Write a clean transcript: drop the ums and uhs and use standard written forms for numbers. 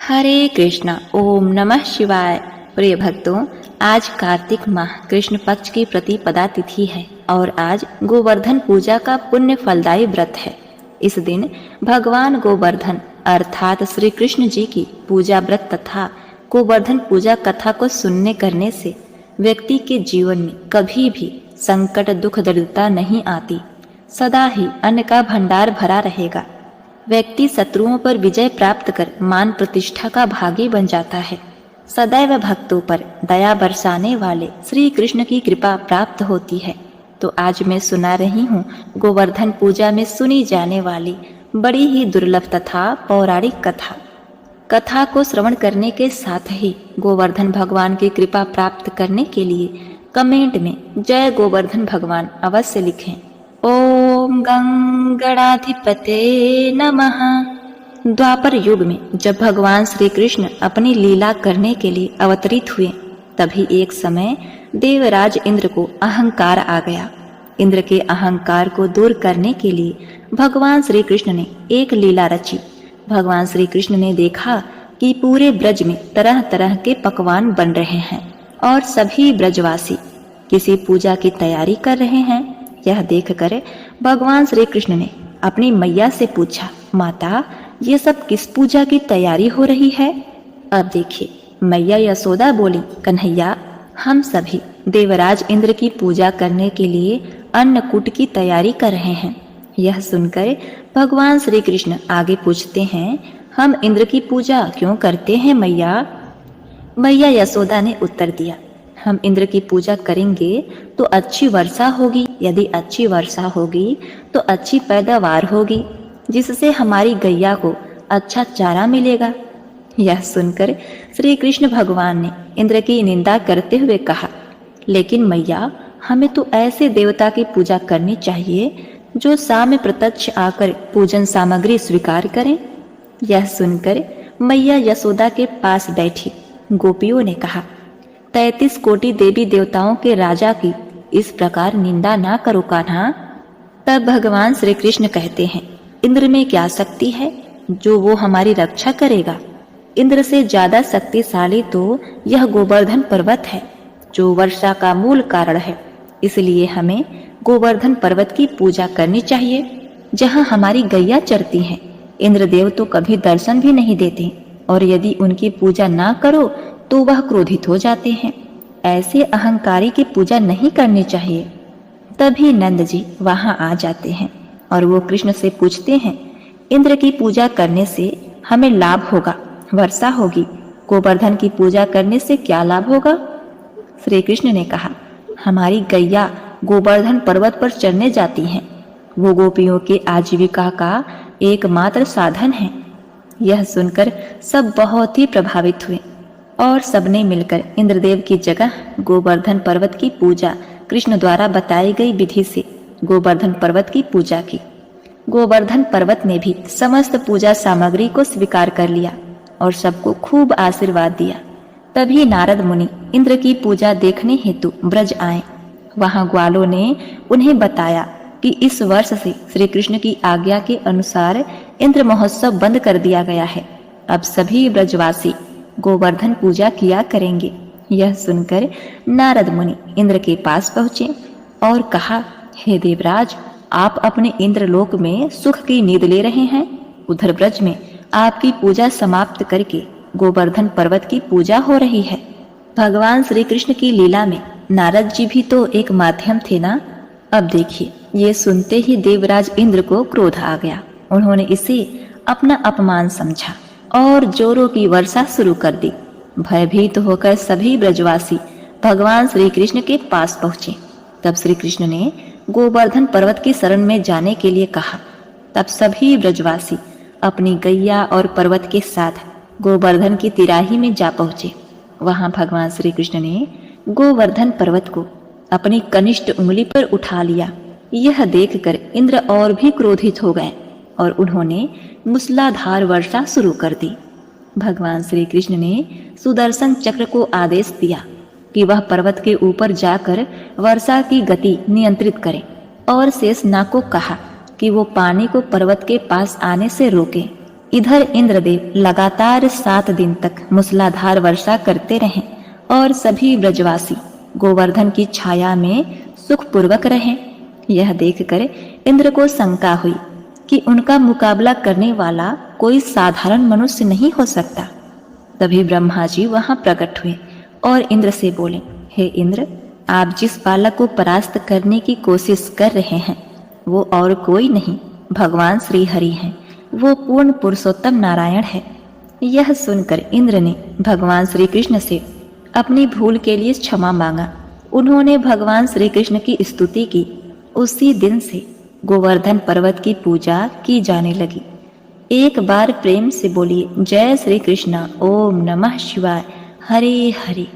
हरे कृष्णा। ओम नमः शिवाय। प्रिय भक्तों, आज कार्तिक माह कृष्ण पक्ष की प्रतिपदा तिथि है और आज गोवर्धन पूजा का पुण्य फलदायी व्रत है। इस दिन भगवान गोवर्धन अर्थात श्री कृष्ण जी की पूजा व्रत तथा गोवर्धन पूजा कथा को सुनने करने से व्यक्ति के जीवन में कभी भी संकट दुख दरिद्रता नहीं आती। सदा ही अन्न का भंडार भरा रहेगा। व्यक्ति शत्रुओं पर विजय प्राप्त कर मान प्रतिष्ठा का भागी बन जाता है। सदैव भक्तों पर दया बरसाने वाले श्री कृष्ण की कृपा प्राप्त होती है। तो आज मैं सुना रही हूँ गोवर्धन पूजा में सुनी जाने वाली बड़ी ही दुर्लभ तथा पौराणिक कथा को श्रवण करने के साथ ही गोवर्धन भगवान की कृपा प्राप्त करने के लिए कमेंट में जय गोवर्धन भगवान अवश्य लिखें। ओम गंगणाधिपते नमः। द्वापर युग में जब भगवान श्री कृष्ण अपनी लीला करने के लिए अवतरित हुए, तभी एक समय देवराज इंद्र को अहंकार आ गया। इंद्र के अहंकार को दूर करने के लिए भगवान श्री कृष्ण ने एक लीला रची। भगवान श्री कृष्ण ने देखा कि पूरे ब्रज में तरह तरह के पकवान बन रहे हैं और सभी ब्रजवासी किसी पूजा की तैयारी कर रहे हैं। यह देखकर भगवान श्री कृष्ण ने अपनी मैया से पूछा, माता, ये सब किस पूजा की तैयारी हो रही है? अब देखिए, मैया यशोदा बोली, कन्हैया, हम सभी देवराज इंद्र की पूजा करने के लिए अन्नकूट की तैयारी कर रहे हैं। यह सुनकर भगवान श्री कृष्ण आगे पूछते हैं, हम इंद्र की पूजा क्यों करते हैं मैया? मैया यशोदा ने उत्तर दिया, हम इंद्र की पूजा करेंगे तो अच्छी वर्षा होगी। यदि अच्छी वर्षा होगी तो अच्छी पैदावार होगी, जिससे हमारी गैया को अच्छा चारा मिलेगा। यह सुनकर श्री कृष्ण भगवान ने इंद्र की निंदा करते हुए कहा, लेकिन मैया, हमें तो ऐसे देवता की पूजा करनी चाहिए जो सामने प्रत्यक्ष आकर पूजन सामग्री स्वीकार करें। यह सुनकर मैया यशोदा के पास बैठी गोपियों ने कहा, 33 कोटि देवी देवताओं के राजा की इस प्रकार निंदा ना करो कान्हा। तब भगवान श्री कृष्ण कहते हैं, इंद्र में क्या शक्ति है जो वो हमारी रक्षा करेगा? इंद्र से ज्यादा शक्तिशाली तो यह गोवर्धन पर्वत है जो वर्षा का मूल कारण है। इसलिए हमें गोवर्धन पर्वत की पूजा करनी चाहिए जहाँ हमारी गैया चरती हैं। इंद्रदेव तो कभी दर्शन भी नहीं देते और यदि उनकी पूजा ना करो तो वह क्रोधित हो जाते हैं। ऐसे अहंकारी की पूजा नहीं करनी चाहिए। तभी नंद जी वहां आ जाते हैं और वो कृष्ण से पूछते हैं, इंद्र की पूजा करने से हमें लाभ होगा, वर्षा होगी, गोवर्धन की पूजा करने से क्या लाभ होगा? श्री कृष्ण ने कहा, हमारी गैया गोवर्धन पर्वत पर चढ़ने जाती हैं। वो गोपियों के आजीविका का एकमात्र साधन है। यह सुनकर सब बहुत ही प्रभावित हुए और सबने मिलकर इंद्रदेव की जगह गोवर्धन पर्वत की पूजा कृष्ण द्वारा बताई गई विधि से गोवर्धन पर्वत की पूजा की। गोवर्धन पर्वत ने भी समस्त पूजा सामग्री को स्वीकार कर लिया और सबको खूब आशीर्वाद दिया। तभी नारद मुनि इंद्र की पूजा देखने हेतु ब्रज आए। वहां ग्वालों ने उन्हें बताया कि इस वर्ष से श्री कृष्ण की आज्ञा के अनुसार इंद्र महोत्सव बंद कर दिया गया है। अब सभी ब्रजवासी गोवर्धन पूजा किया करेंगे। यह सुनकर नारद मुनि इंद्र के पास पहुंचे और कहा, हे देवराज, आप अपने इंद्रलोक में सुख की नींद ले रहे हैं। उधर ब्रज में आपकी पूजा समाप्त करके गोवर्धन पर्वत की पूजा हो रही है। भगवान श्री कृष्ण की लीला में नारद जी भी तो एक माध्यम थे ना। अब देखिए, ये सुनते ही देवराज इंद्र को क्रोध आ गया। उन्होंने इसे अपना अपमान समझा और जोरों की वर्षा शुरू कर दी। भयभीत होकर सभी ब्रजवासी भगवान श्री कृष्ण के पास पहुंचे। तब श्री कृष्ण ने गोवर्धन पर्वत की शरण में जाने के लिए कहा। तब सभी ब्रजवासी अपनी गैया और पर्वत के साथ गोवर्धन की तिराही में जा पहुंचे। वहां भगवान श्री कृष्ण ने गोवर्धन पर्वत को अपनी कनिष्ठ उंगली पर उठा लिया। यह देखकर इंद्र और भी क्रोधित हो गए और उन्होंने मूसलाधार वर्षा शुरू कर दी। भगवान श्री कृष्ण ने सुदर्शन चक्र को आदेश दिया कि वह पर्वत के ऊपर जाकर वर्षा की गति नियंत्रित करे और शेषनाग को कहा कि वो पानी को पर्वत के पास आने से रोके। इधर इंद्रदेव लगातार 7 दिन तक मूसलाधार वर्षा करते रहे और सभी ब्रजवासी गोवर्धन की छाया में सुखपूर्वक रहे। यह देखकर इंद्र को शंका हुई कि उनका मुकाबला करने वाला कोई साधारण मनुष्य नहीं हो सकता। तभी ब्रह्मा जी वहां प्रकट हुए और इंद्र से बोले, हे इंद्र, आप जिस बालक को परास्त करने की कोशिश कर रहे हैं वो और कोई नहीं, भगवान श्री हरि हैं। वो पूर्ण पुरुषोत्तम नारायण है। यह सुनकर इंद्र ने भगवान श्री कृष्ण से अपनी भूल के लिए क्षमा मांगा। उन्होंने भगवान श्री कृष्ण की स्तुति की। उसी दिन से गोवर्धन पर्वत की पूजा की जाने लगी। एक बार प्रेम से बोलिए, जय श्री कृष्ण, ओम नमः शिवाय, हरे हरे।